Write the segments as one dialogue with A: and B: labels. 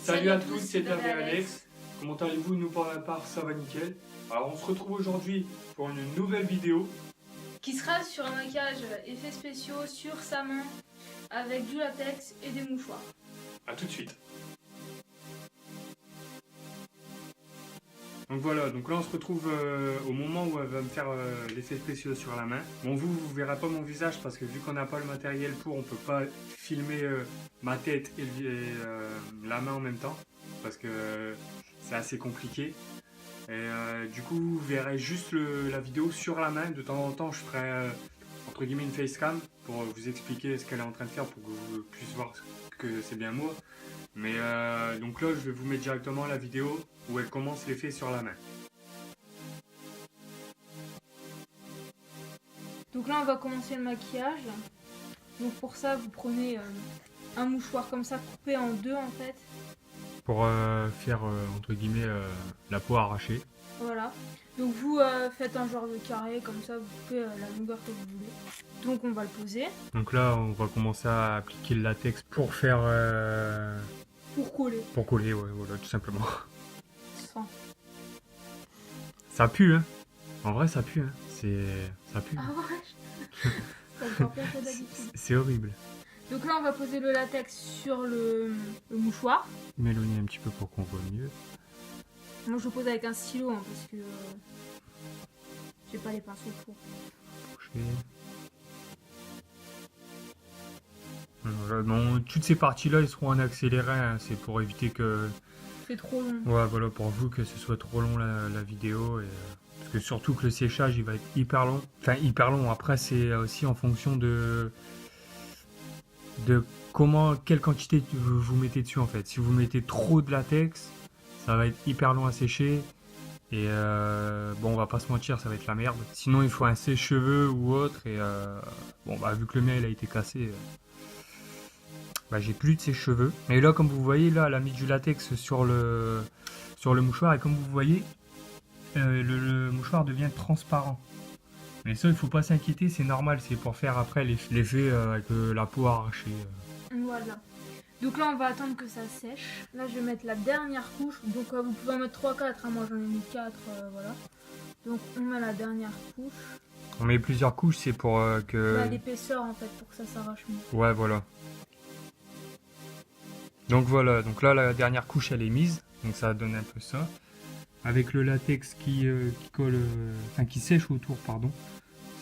A: Salut à tous, c'est David et Alex. Comment allez-vous? Nous pour ma part, ça va nickel. Alors on se retrouve aujourd'hui pour une nouvelle vidéo.
B: Qui sera sur un maquillage effets spéciaux sur sa main avec du latex et des mouchoirs.
A: A tout de suite. Donc voilà, donc là on se retrouve au moment où elle va me faire l'effet spéciaux sur la main. Bon, vous verrez pas mon visage parce que vu qu'on n'a pas le matériel pour, on peut pas filmer ma tête et la main en même temps parce que c'est assez compliqué. Et du coup, vous verrez juste la vidéo sur la main. De temps en temps, je ferai entre guillemets une facecam pour vous expliquer ce qu'elle est en train de faire pour que vous puissiez voir que c'est bien moi. Mais donc là, je vais vous mettre directement la vidéo où elle commence l'effet sur la main.
B: Donc là, on va commencer le maquillage. Donc pour ça, vous prenez un mouchoir comme ça, coupé en deux en fait.
C: Pour faire entre guillemets la peau arrachée.
B: Voilà. Donc vous faites un genre de carré comme ça, vous coupez la longueur que vous voulez. Donc on va le poser.
C: Donc là, on va commencer à appliquer le latex pour faire...
B: Pour coller.
C: Pour coller, ouais, voilà, tout simplement.
B: Sans.
C: Ça pue, hein. En vrai, ça pue, hein. Ça pue.
B: Ah ouais. C'est encore pire que d'habitude.
C: C'est horrible.
B: Donc là, on va poser le latex sur le mouchoir.
C: M'éloigner un petit peu pour qu'on voit mieux.
B: Moi, je le pose avec un stylo hein, parce que j'ai pas les pinceaux pour.
C: Voilà, non, toutes ces parties-là, ils seront en accéléré. Hein. C'est pour éviter que...
B: C'est trop long.
C: Ouais, voilà, pour vous que ce soit trop long la vidéo. Et, parce que surtout que le séchage, il va être hyper long. Enfin, hyper long. Après, c'est aussi en fonction de quelle quantité vous mettez dessus en fait. Si vous mettez trop de latex, ça va être hyper long à sécher. Et bon, on va pas se mentir, ça va être la merde. Sinon, il faut un sèche-cheveux ou autre. Et bon, bah, vu que le mien il a été cassé, bah, j'ai plus de sèche-cheveux. Et là, comme vous voyez, là, elle a mis du latex sur le mouchoir. Et comme vous voyez, le mouchoir devient transparent. Mais ça, il faut pas s'inquiéter, c'est normal. C'est pour faire après l'effet avec la peau arrachée.
B: Voilà. Donc là, on va attendre que ça sèche. Là, je vais mettre la dernière couche. Donc vous pouvez en mettre 3-4. Hein. Moi, j'en ai mis 4. Voilà. Donc on met la dernière couche.
C: On met plusieurs couches, c'est pour que...
B: Là, l'épaisseur, en fait, pour que ça s'arrache mieux.
C: Ouais, voilà. Donc voilà, donc là, la dernière couche, elle est mise. Donc ça donne un peu ça. Avec le latex qui colle... Enfin, qui sèche autour, pardon.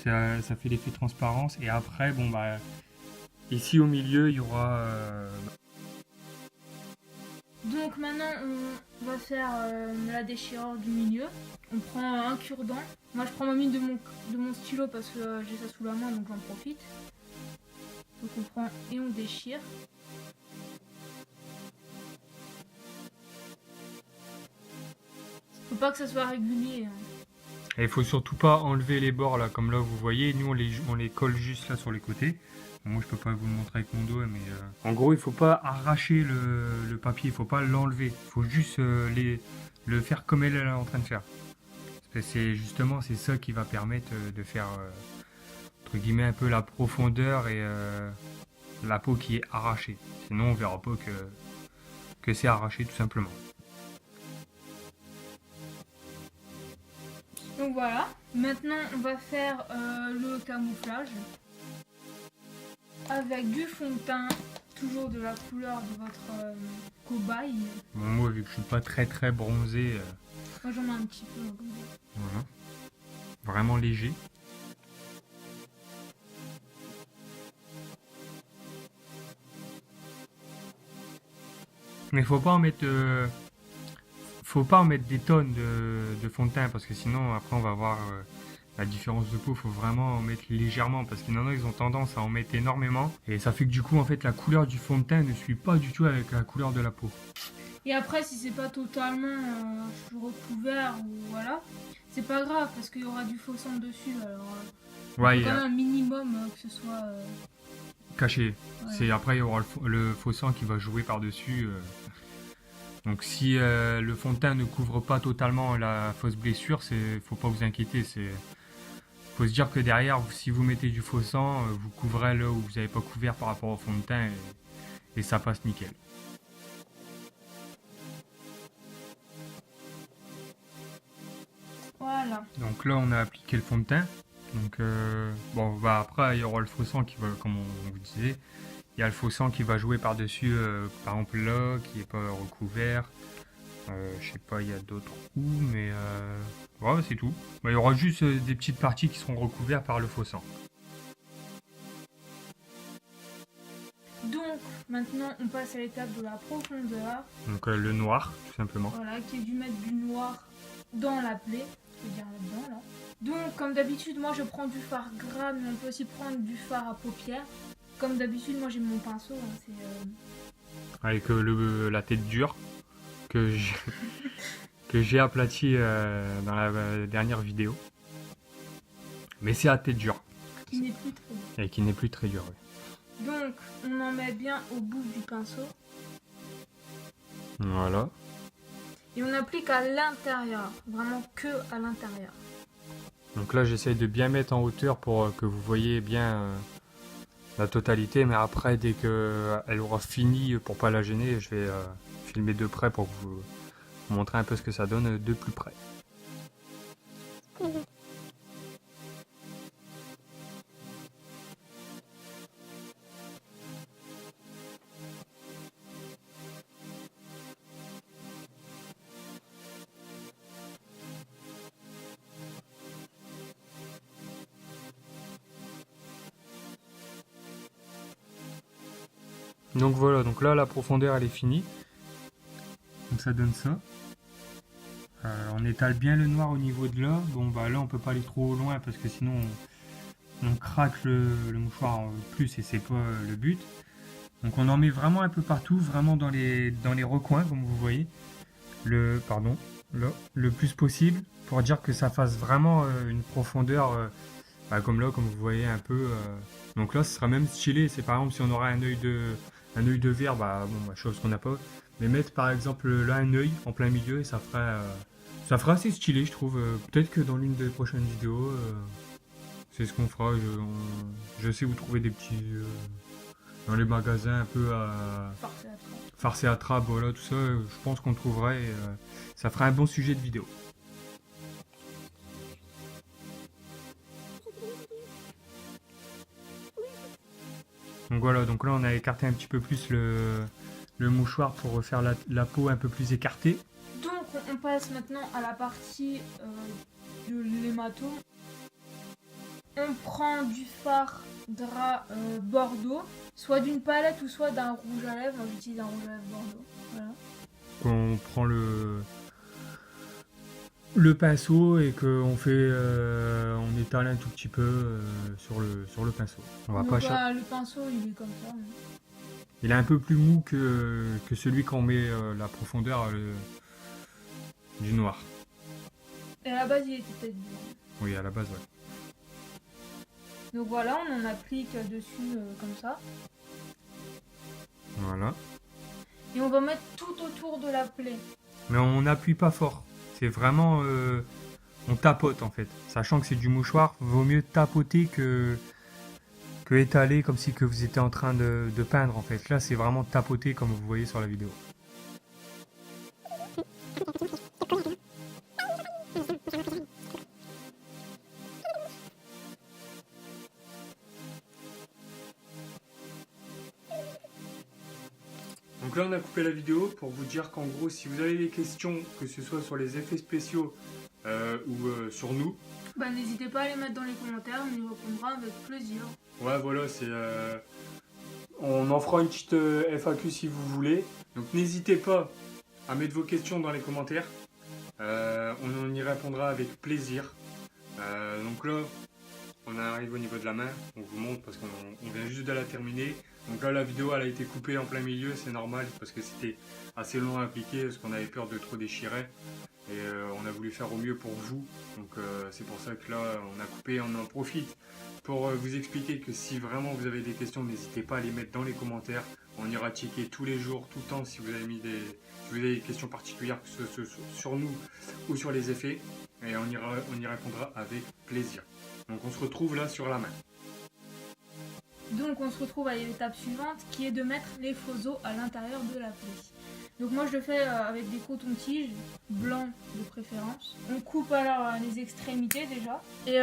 C: Ça fait l'effet transparence. Et après, bon, bah... Ici, au milieu, il y aura...
B: Donc maintenant on va faire la déchirure du milieu. On prend un cure-dent. Moi je prends ma mine de mon stylo parce que j'ai ça sous la main donc j'en profite. Donc on prend et on déchire. Faut pas que ça soit régulier. Hein.
C: Et il faut surtout pas enlever les bords là, comme là vous voyez, nous on les colle juste là sur les côtés. Bon, moi je peux pas vous le montrer avec mon doigt, mais en gros il faut pas arracher le papier, il faut pas l'enlever, il faut juste le faire comme elle est en train de faire. C'est justement c'est ça qui va permettre de faire entre guillemets un peu la profondeur et la peau qui est arrachée. Sinon on verra pas que c'est arraché tout simplement.
B: Donc voilà, maintenant on va faire le camouflage avec du fond de teint, toujours de la couleur de votre cobaye.
C: Bon, moi vu que je suis pas très bronzé,
B: moi j'en ai un petit peu.
C: Voilà, vraiment léger. Mais faut pas en mettre des tonnes de fond de teint parce que sinon après on va voir la différence de peau. Faut vraiment en mettre légèrement parce qu'il y en a ils ont tendance à en mettre énormément et ça fait que du coup en fait la couleur du fond de teint ne suit pas du tout avec la couleur de la peau.
B: Et après si c'est pas totalement recouvert ou voilà, c'est pas grave parce qu'il y aura du faux sang dessus alors
C: Ouais,
B: il faut quand même un minimum que ce soit
C: caché.
B: Ouais.
C: C'est après il y aura le faux sang qui va jouer par dessus. Donc si le fond de teint ne couvre pas totalement la fausse blessure, faut pas vous inquiéter. Faut se dire que derrière, si vous mettez du faux sang, vous couvrez là où vous n'avez pas couvert par rapport au fond de teint et ça passe nickel.
B: Voilà.
C: Donc là, on a appliqué le fond de teint. Donc bon, bah après, il y aura le faux sang qui va, comme on vous disait, il y a le faux sang qui va jouer par-dessus, par exemple là, qui n'est pas recouvert. Je sais pas, il y a d'autres où, mais ouais, c'est tout. Bah, il y aura juste des petites parties qui seront recouvertes par le faux sang.
B: Donc maintenant on passe à l'étape de la profondeur.
C: Donc le noir, tout simplement.
B: Voilà, qui est dû mettre du noir dans la plaie. Je veux dire là-dedans là. Donc comme d'habitude moi je prends du fard gras, mais on peut aussi prendre du fard à paupières. Comme d'habitude moi j'ai mon pinceau. Hein, c'est,
C: Avec la tête dure que j'ai que j'ai aplati dans la dernière vidéo. Mais c'est à tête dure.
B: qui n'est plus très bon.
C: Et qui n'est plus très dur. Oui.
B: Donc on en met bien au bout du pinceau.
C: Voilà.
B: Et on applique à l'intérieur. Vraiment que à l'intérieur.
C: Donc là, j'essaye de bien mettre en hauteur pour que vous voyez bien la totalité. Mais après, dès qu'elle aura fini, pour pas la gêner, je vais filmer de près pour vous montrer un peu ce que ça donne de plus près. Donc voilà, donc là la profondeur elle est finie. Donc ça donne ça. On étale bien le noir au niveau de là. Bon bah là on peut pas aller trop loin parce que sinon on craque le mouchoir plus et c'est pas le but. Donc on en met vraiment un peu partout, vraiment dans les recoins comme vous voyez. Le plus possible pour dire que ça fasse vraiment une profondeur comme là, comme vous voyez un peu. Donc là ce sera même stylé. C'est par exemple si on aura un œil de verre, chose qu'on n'a pas. Mais mettre par exemple là un œil en plein milieu et ça fera assez stylé je trouve. Peut-être que dans l'une des prochaines vidéos, c'est ce qu'on fera. Je sais où trouver des petits dans les magasins un peu à farce et attrape, voilà tout ça. Je pense qu'on trouvera et ça fera un bon sujet de vidéo. Donc voilà, donc là on a écarté un petit peu plus le mouchoir pour refaire la peau un peu plus écartée.
B: Donc on passe maintenant à la partie de l'hématome. On prend du fard drap bordeaux, soit d'une palette ou soit d'un rouge à lèvres. Moi j'utilise un rouge à lèvres bordeaux. Voilà.
C: On prend le pinceau et qu'on fait, on étale un tout petit peu sur le pinceau. On va
B: Donc,
C: pas
B: le pinceau il est comme ça.
C: Il est un peu plus mou que celui qu'on met la profondeur du noir.
B: Et à la base il était peut-être dur.
C: Oui, à la base, ouais.
B: Donc voilà, on en applique dessus comme ça.
C: Voilà.
B: Et on va mettre tout autour de la plaie.
C: Mais on n'appuie pas fort. C'est vraiment... on tapote en fait. Sachant que c'est du mouchoir, vaut mieux tapoter que étaler comme si que vous étiez en train de peindre en fait. Là c'est vraiment tapoter comme vous voyez sur la vidéo.
A: Donc là on a coupé la vidéo pour vous dire qu'en gros si vous avez des questions, que ce soit sur les effets spéciaux ou sur nous,
B: Bah n'hésitez pas à les mettre dans les commentaires, on y répondra avec plaisir.
A: ouais voilà, on en fera une petite FAQ si vous voulez. Donc n'hésitez pas à mettre vos questions dans les commentaires. On y répondra avec plaisir. Donc là, on arrive au niveau de la main. On vous montre parce qu'on vient juste de la terminer. Donc là, la vidéo elle a été coupée en plein milieu, c'est normal parce que c'était assez long à appliquer parce qu'on avait peur de trop déchirer. Et on a voulu faire au mieux pour vous. Donc c'est pour ça que là, on a coupé, on en profite pour vous expliquer que si vraiment vous avez des questions, n'hésitez pas à les mettre dans les commentaires. On ira checker tous les jours, tout le temps si vous avez si vous avez des questions particulières, que ce soit sur nous ou sur les effets. Et on y répondra avec plaisir. Donc on se retrouve là sur la main.
B: Donc on se retrouve à l'étape suivante qui est de mettre les faux os à l'intérieur de la plaie. Donc moi je le fais avec des cotons-tiges, blancs de préférence. On coupe alors les extrémités déjà. Et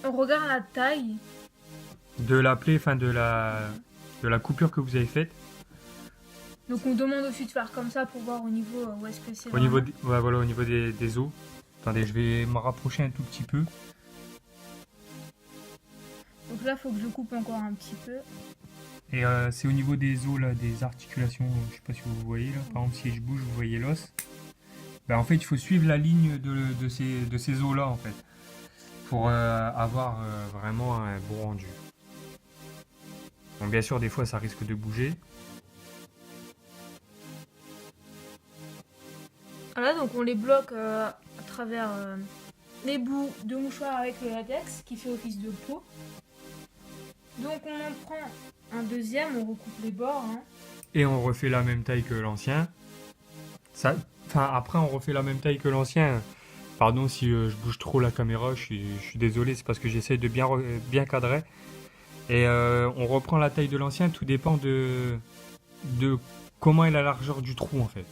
B: on regarde la taille.
C: De la plaie, enfin de la coupure que vous avez faite.
B: Donc on demande aussi de faire comme ça pour voir au niveau où est-ce que c'est.
C: Au niveau, ouais, voilà, au niveau des os. Attendez, je vais me rapprocher un tout petit peu.
B: Donc là, il faut que je coupe encore un petit peu.
C: Et c'est au niveau des os, là, des articulations. Je sais pas si vous voyez, là. Par exemple, si je bouge, vous voyez l'os. Ben, en fait, il faut suivre la ligne de ces os-là, en fait. Pour avoir vraiment un bon rendu. Donc, bien sûr, des fois, ça risque de bouger.
B: Voilà, donc on les bloque à travers les bouts de mouchoir avec le latex qui fait office de peau. Donc on en prend un deuxième, on recoupe les bords. Hein.
C: Et on refait la même taille que l'ancien. Après, on refait la même taille que l'ancien. Pardon si je bouge trop la caméra, je suis désolé, c'est parce que j'essaie de bien cadrer. Et on reprend la taille de l'ancien, tout dépend de comment est la largeur du trou en fait.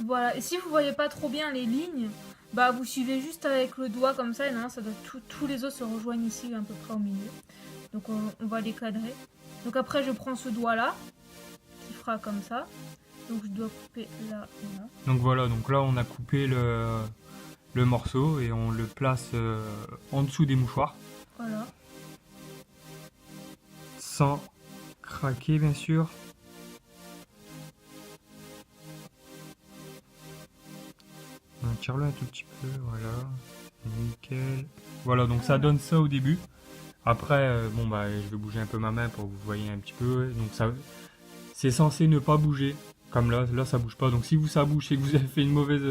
B: Voilà, et si vous voyez pas trop bien les lignes, bah vous suivez juste avec le doigt comme ça, et non, ça doit tous les os se rejoignent ici à peu près au milieu. Donc on va les cadrer. Donc après je prends ce doigt là, qui fera comme ça. Donc je dois couper là et là.
C: Donc voilà, donc là on a coupé le morceau et on le place en dessous des mouchoirs.
B: Voilà.
C: Sans craquer bien sûr. On tire-le un tout petit peu, voilà. Nickel. Voilà, donc ça donne ça au début. Après, bon bah je vais bouger un peu ma main pour que vous voyez un petit peu. Donc ça, c'est censé ne pas bouger. Comme là ça bouge pas. Donc si ça bouge, c'est que vous avez fait une mauvaise...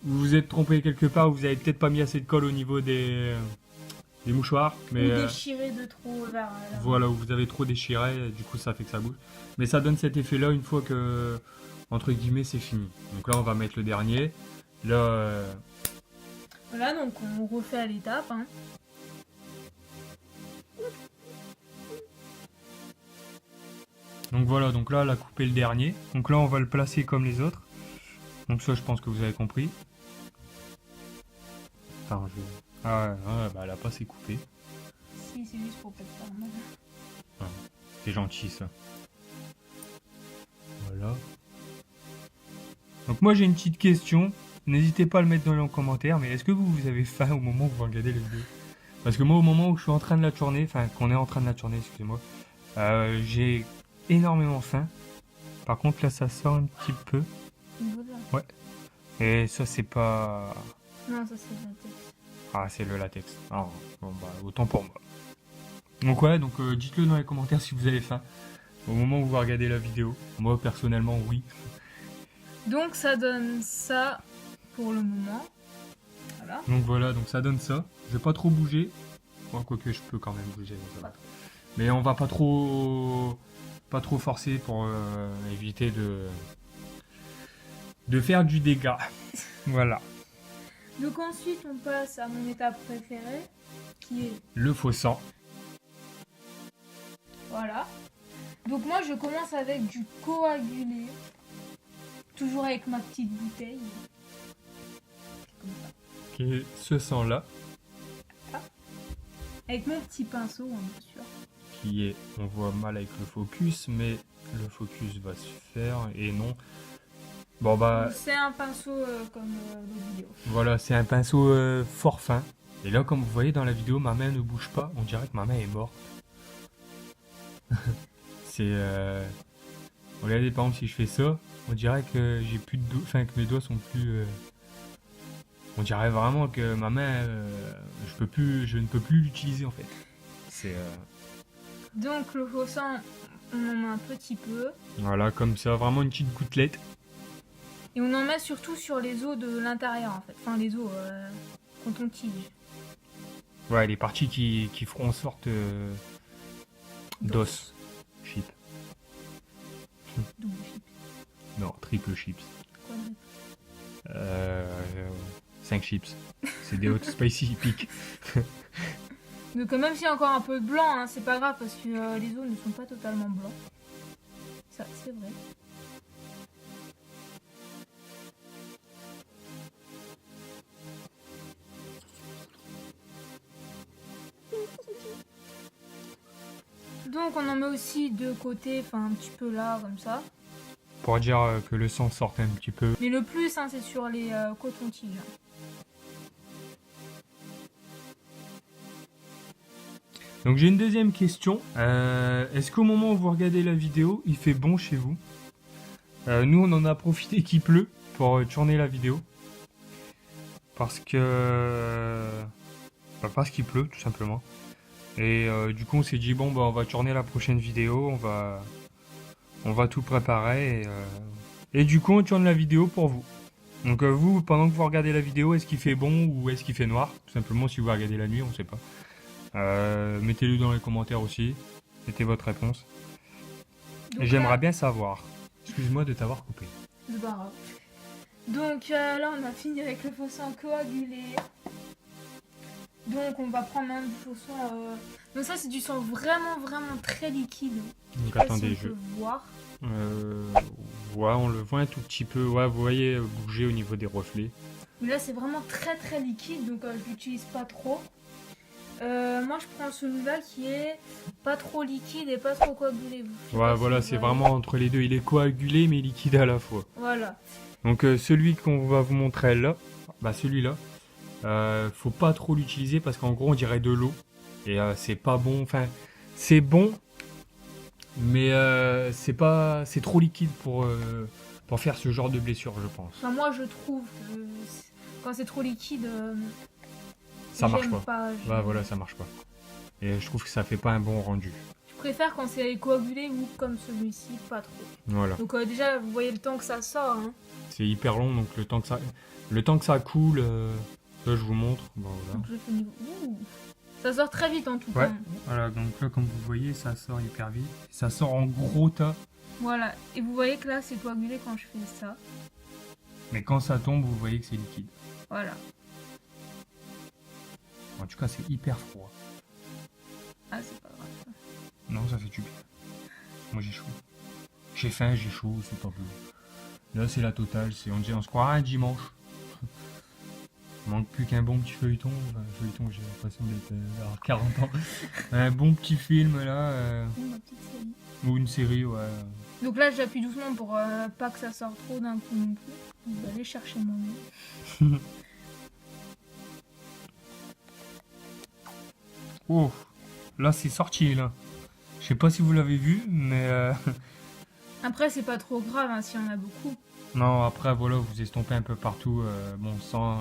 C: vous vous êtes trompé quelque part, vous avez peut-être pas mis assez de colle au niveau des mouchoirs. Mais,
B: ou déchiré de trop vers là.
C: Voilà, où vous avez trop déchiré, du coup ça fait que ça bouge. Mais ça donne cet effet là une fois que, entre guillemets, c'est fini. Donc là on va mettre le dernier. Là...
B: Voilà, donc on refait à l'étape. Hein.
C: Donc voilà, donc là elle a coupé le dernier. Donc là on va le placer comme les autres. Donc ça je pense que vous avez compris. Attends, ah ouais, bah elle a pas assez coupé.
B: Si, c'est juste pour pas te faire mal.
C: Ah, c'est gentil ça. Voilà. Donc moi j'ai une petite question. N'hésitez pas à le mettre dans les commentaires. Mais est-ce que vous avez faim au moment où vous regardez les vidéos? Parce que moi au moment où je suis en train de la tourner, enfin qu'on est en train de la tourner, excusez-moi, j'ai énormément faim. Par contre là ça sort un petit peu. Ouais. Et ça c'est pas...
B: Non, ça c'est le latex.
C: Ah c'est le latex. Ah, bon bah autant pour moi. Donc ouais, donc dites-le dans les commentaires si vous avez faim. Au moment où vous regardez la vidéo. Moi personnellement oui.
B: Donc ça donne ça pour le moment. Voilà.
C: Donc voilà, donc ça donne ça. Je vais pas trop bouger. Bon, quoique je peux quand même bouger. Mais on va pas trop forcer pour éviter de faire du dégât. Voilà.
B: Donc ensuite on passe à mon étape préférée qui est
C: Le faux sang.
B: voilà. Donc moi je commence avec du coagulé. Toujours avec ma petite bouteille. Comme ça.
C: Qui est ce sang là.
B: Avec mon petit pinceau, hein, bien sûr.
C: Qui est, on voit mal avec le focus, mais le focus va se faire et non. Bon bah
B: c'est un pinceau comme l'autre vidéo.
C: voilà, c'est un pinceau fort fin. Et là comme vous voyez dans la vidéo, ma main ne bouge pas, on dirait que ma main est morte. C'est regardez par exemple si je fais ça, on dirait que j'ai plus de doigts, enfin que mes doigts sont plus on dirait vraiment que ma main je ne peux plus l'utiliser en fait. C'est
B: Donc le faux sang, on en met un petit peu.
C: voilà, comme ça, vraiment une petite gouttelette.
B: Et on en met surtout sur les os de l'intérieur en fait. Enfin les os quand on tige.
C: Ouais, les parties qui feront en sorte d'os. Chip.
B: Double chip.
C: Non, triple chips.
B: Quadruple.
C: 5 chips. C'est des hot spicy piques.
B: Donc même s'il y a encore un peu de blanc, hein, c'est pas grave parce que les os ne sont pas totalement blancs. Ça, c'est vrai. Donc on en met aussi de côté, enfin un petit peu là, comme ça.
C: Pour dire que le sang sorte un petit peu.
B: Mais le plus, hein, c'est sur les cotons-tiges.
C: Donc j'ai une deuxième question. Est-ce qu'au moment où vous regardez la vidéo, il fait bon chez vous? Nous, on en a profité qu'il pleut pour tourner la vidéo. Parce que... parce qu'il pleut, tout simplement. Et du coup, on s'est dit, bon, bah, on va tourner la prochaine vidéo. On va tout préparer. Et du coup, on tourne la vidéo pour vous. Donc vous, pendant que vous regardez la vidéo, est-ce qu'il fait bon ou est-ce qu'il fait noir? Tout simplement, si vous regardez la nuit, on ne sait pas. Mettez-le dans les commentaires aussi. Mettez votre réponse.
B: Donc,
C: J'aimerais bien savoir. Excuse-moi de t'avoir coupé.
B: C'est pas grave. Donc là, on a fini avec le faux sang coagulé. Donc on va prendre un du faux sang. Donc ça, c'est du sang vraiment, vraiment très liquide.
C: Donc
B: Je sais pas
C: attendez,
B: si on peut voir.
C: Ouais, on le voit un tout petit peu. Ouais, vous voyez bouger au niveau des reflets.
B: Mais là, c'est vraiment très, très liquide. Donc je l'utilise pas trop. Moi, je prends celui-là qui est pas trop liquide et pas trop coagulé.
C: Ouais, voilà, c'est vraiment entre les deux. Il est coagulé mais liquide à la fois.
B: Voilà.
C: Donc celui qu'on va vous montrer là, bah celui-là, faut pas trop l'utiliser parce qu'en gros on dirait de l'eau et c'est pas bon. Enfin, c'est bon, mais c'est trop liquide pour faire ce genre de blessure, je pense.
B: Enfin, moi, je trouve que quand c'est trop liquide,
C: Ça marche
B: j'aime
C: pas.
B: j'aime-
C: Ouais, voilà, ça marche pas. Et je trouve que ça fait pas un bon rendu.
B: Je préfère quand c'est coagulé ou comme celui-ci, pas trop.
C: Voilà.
B: Donc déjà, vous voyez le temps que ça sort. Hein.
C: C'est hyper long, donc le temps que ça coule, là je vous montre. Bon, voilà.
B: Donc je fais niveau. Ouh. Ça sort très vite en tout
C: Ouais.
B: cas.
C: Voilà, donc là comme vous voyez, ça sort hyper vite. Ça sort en gros tas.
B: Voilà. Et vous voyez que là, c'est coagulé quand je fais ça.
C: Mais quand ça tombe, vous voyez que c'est liquide.
B: Voilà.
C: En tout cas, c'est hyper froid.
B: Ah, c'est pas grave. Ça.
C: Non, ça fait du bien. Moi j'ai chaud. J'ai faim, j'ai chaud, c'est pas bleu. Là c'est la totale, on se croirait un dimanche. Il manque plus qu'un bon petit feuilleton. Enfin, feuilleton, j'ai l'impression d'avoir 40 ans. Un bon petit film là.
B: Ouh, ma petite série.
C: Ou une série, ouais.
B: Donc là, j'appuie doucement pour pas que ça sorte trop d'un coup non plus. Je vais aller chercher mon nez.
C: Oh, là c'est sorti là. Je sais pas si vous l'avez vu, mais
B: Après, c'est pas trop grave hein, s'il y en a beaucoup.
C: non, après voilà, vous estompez un peu partout, bon, sans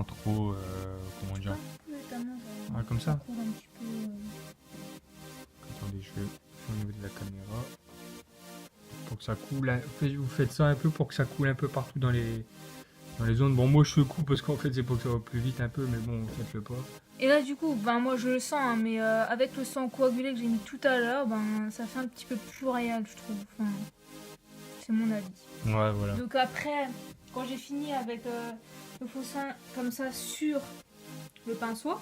C: trop, comment dire. Ah, comme ça.
B: coule un petit peu,
C: Attendez, je vais au niveau de la caméra. Pour que ça coule, vous faites ça un peu pour que ça coule un peu partout dans les zones. Bon, moi je secoue parce qu'en fait c'est pour que ça va plus vite un peu, mais bon, faites-le pas.
B: Et là, du coup, ben, moi je le sens, hein, mais avec le sang coagulé que j'ai mis tout à l'heure, ben, ça fait un petit peu plus réel, je trouve. Enfin, c'est mon avis.
C: Ouais, voilà.
B: Donc après, quand j'ai fini avec le faux sang comme ça sur le pinceau,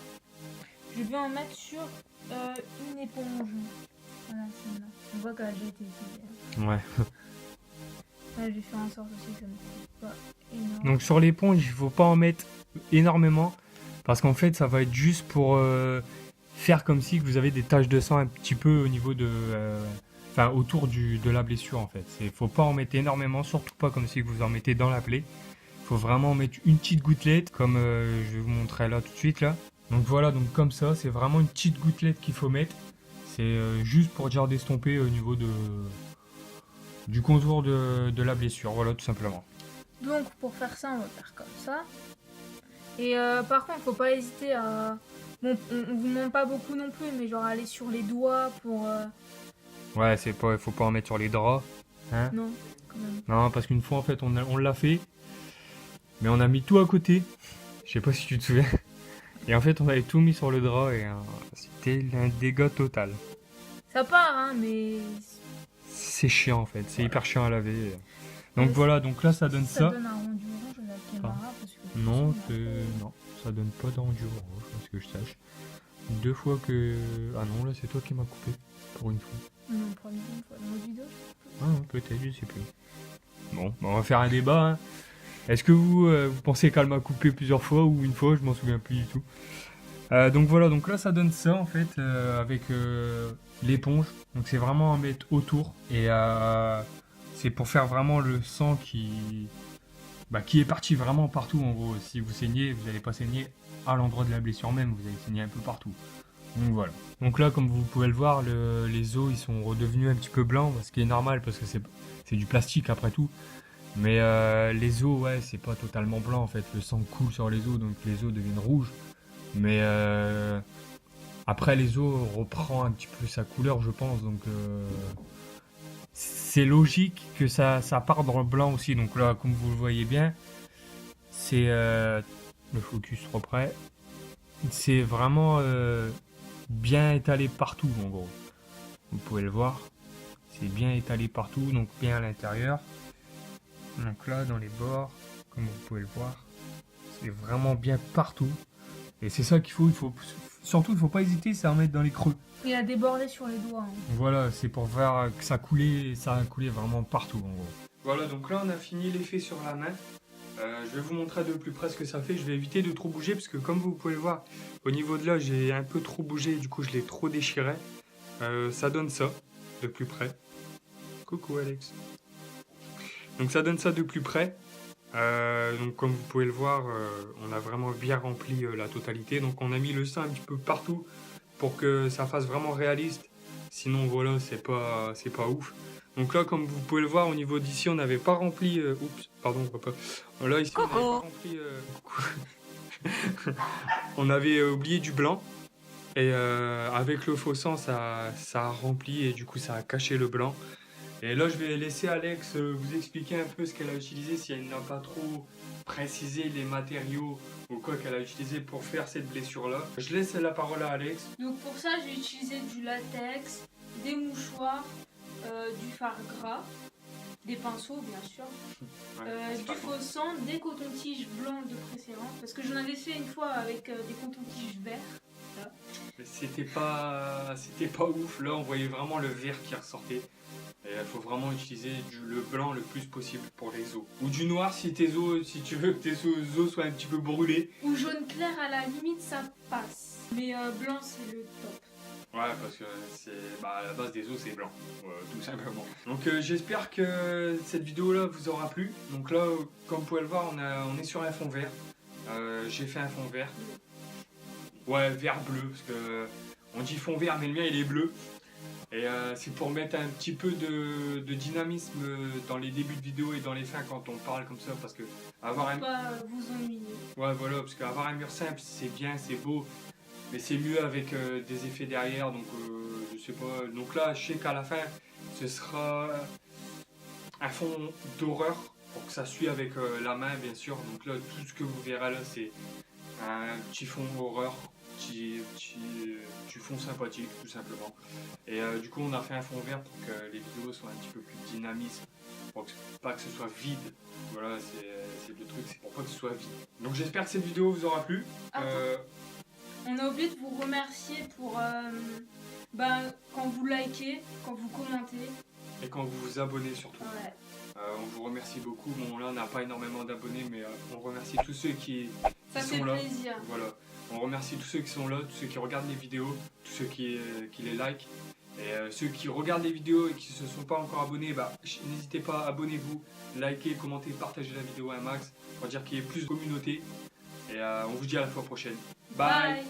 B: je vais en mettre sur une éponge. Voilà, celle-là. On voit qu'elle a déjà été utilisée.
C: Ouais.
B: Là, j'ai fait en sorte aussi que ça ne coûte pas énorme.
C: Donc sur l'éponge, il faut pas en mettre énormément parce qu'en fait, ça va être juste pour faire comme si vous avez des taches de sang un petit peu au niveau de, enfin autour de la blessure en fait. Il faut pas en mettre énormément, surtout pas comme si vous en mettez dans la plaie. Il faut vraiment en mettre une petite gouttelette, comme je vais vous montrer là tout de suite là. Donc voilà, donc comme ça, c'est vraiment une petite gouttelette qu'il faut mettre. C'est juste pour dire d'estomper au niveau du contour de la blessure, voilà tout simplement.
B: Donc pour faire ça, on va faire comme ça. Et par contre, faut pas hésiter à... Bon, on vous montre pas beaucoup non plus, mais genre aller sur les doigts pour...
C: Ouais, faut pas en mettre sur les draps. Hein,
B: Non, quand même.
C: non, parce qu'une fois en fait on l'a fait, mais on a mis tout à côté. Je sais pas si tu te souviens. Et en fait on avait tout mis sur le drap et c'était un dégât total.
B: Ça part, hein, mais...
C: C'est chiant en fait, c'est hyper chiant à laver. Donc
B: Mais
C: voilà, donc là ça donne
B: Ça
C: ça.
B: donne un rendu orange à la caméra, parce que...
C: Non,
B: c'est...
C: non, ça donne pas de rendu orange, parce que je sache. Deux fois que... Ah non, là c'est toi qui m'as coupé, pour une fois.
B: Non, pour une fois dans notre vidéo,
C: Ah, peut-être, je sais plus. Bon, bah, on va faire un débat. Hein. Est-ce que vous pensez qu'elle m'a coupé plusieurs fois ou une fois? Je m'en souviens plus du tout. Donc voilà, donc là ça donne ça en fait avec l'éponge. Donc c'est vraiment à mettre autour et c'est pour faire vraiment le sang qui est parti vraiment partout en gros. Si vous saignez, vous n'allez pas saigner à l'endroit de la blessure même, vous allez saigner un peu partout. Donc voilà. Donc là comme vous pouvez le voir, les os ils sont redevenus un petit peu blancs, ce qui est normal parce que c'est du plastique après tout. Mais les os, ouais, c'est pas totalement blanc en fait. Le sang coule sur les os, donc les os deviennent rouges. Mais après, les os reprend un petit peu sa couleur, je pense. Donc c'est logique que ça part dans le blanc aussi. Donc là, comme vous le voyez bien, c'est le focus reprend. C'est vraiment bien étalé partout, en gros. Vous pouvez le voir. C'est bien étalé partout, donc bien à l'intérieur. Donc là, dans les bords, comme vous pouvez le voir, c'est vraiment bien partout. Et c'est ça qu'il faut. Surtout, il ne faut pas hésiter, c'est à en mettre dans les creux.
B: Il a débordé sur les doigts. Hein.
C: Voilà, c'est pour voir que ça a coulé vraiment partout, en gros.
A: Voilà, donc là, on a fini l'effet sur la main. Je vais vous montrer de plus près ce que ça fait. Je vais éviter de trop bouger parce que comme vous pouvez le voir, au niveau de là, j'ai un peu trop bougé. Du coup, je l'ai trop déchiré. Ça donne ça, de plus près. Coucou Alex. Donc ça donne ça de plus près. Donc comme vous pouvez le voir, on a vraiment bien rempli la totalité. Donc on a mis le sang un petit peu partout pour que ça fasse vraiment réaliste. Sinon voilà, c'est pas ouf. Donc là, comme vous pouvez le voir, au niveau d'ici, on n'avait pas rempli... oups, pardon, papa. Là, ici, on n'avait pas rempli... on avait oublié du blanc. Et avec le faux sang, ça a rempli et du coup, ça a caché le blanc. Et là, je vais laisser Alex vous expliquer un peu ce qu'elle a utilisé, si elle n'a pas trop précisé les matériaux ou quoi qu'elle a utilisé pour faire cette blessure-là. Je laisse la parole à Alex.
B: Donc pour ça, j'ai utilisé du latex, des mouchoirs, du fard gras, des pinceaux bien sûr,
A: Ouais,
B: du faux sang, des cotons-tiges blancs de préférence, parce que j'en avais fait une fois avec des cotons-tiges verts. Là.
A: Mais c'était pas ouf. Là, on voyait vraiment le vert qui ressortait. Et il faut vraiment utiliser le blanc le plus possible pour les os. Ou du noir si tu veux que tes os soient un petit peu brûlés.
B: Ou jaune clair, à la limite ça passe. Mais blanc c'est le top.
A: Ouais, parce que à la base des os c'est blanc, tout simplement. Donc j'espère que cette vidéo là vous aura plu. Donc là, comme vous pouvez le voir, on est sur un fond vert. J'ai fait un fond vert. Ouais, vert bleu, parce que on dit fond vert mais le mien il est bleu. Et c'est pour mettre un petit peu de dynamisme dans les débuts de vidéo et dans les fins quand on parle comme ça, parce que avoir un...
B: Pas vous ennuyer.
A: Ouais, voilà, parce qu'avoir un mur simple c'est bien, c'est beau, mais c'est mieux avec des effets derrière, donc je sais pas. Donc là, je sais qu'à la fin, ce sera un fond d'horreur pour que ça suive avec la main, bien sûr. Donc là, tout ce que vous verrez là, c'est un petit fond horreur. Petit fond sympathique tout simplement, et du coup on a fait un fond vert pour que les vidéos soient un petit peu plus dynamistes, pour que, pas que ce soit vide. Voilà, c'est le truc, c'est pour pas que ce soit vide. Donc j'espère que cette vidéo vous aura plu.
B: On a oublié de vous remercier pour quand vous likez, quand vous commentez
A: et quand vous vous abonnez surtout.
B: Ouais.
A: On vous remercie beaucoup. Bon là on n'a pas énormément d'abonnés, mais on remercie tous ceux qui sont là.
B: Plaisir.
A: Voilà. On remercie tous ceux qui sont là, tous ceux qui regardent les vidéos, tous ceux qui les like. Et ceux qui regardent les vidéos et qui ne se sont pas encore abonnés, n'hésitez pas, abonnez-vous, likez, commentez, partagez la vidéo à un max pour dire qu'il y ait plus de communauté. Et on vous dit à la fois prochaine. Bye.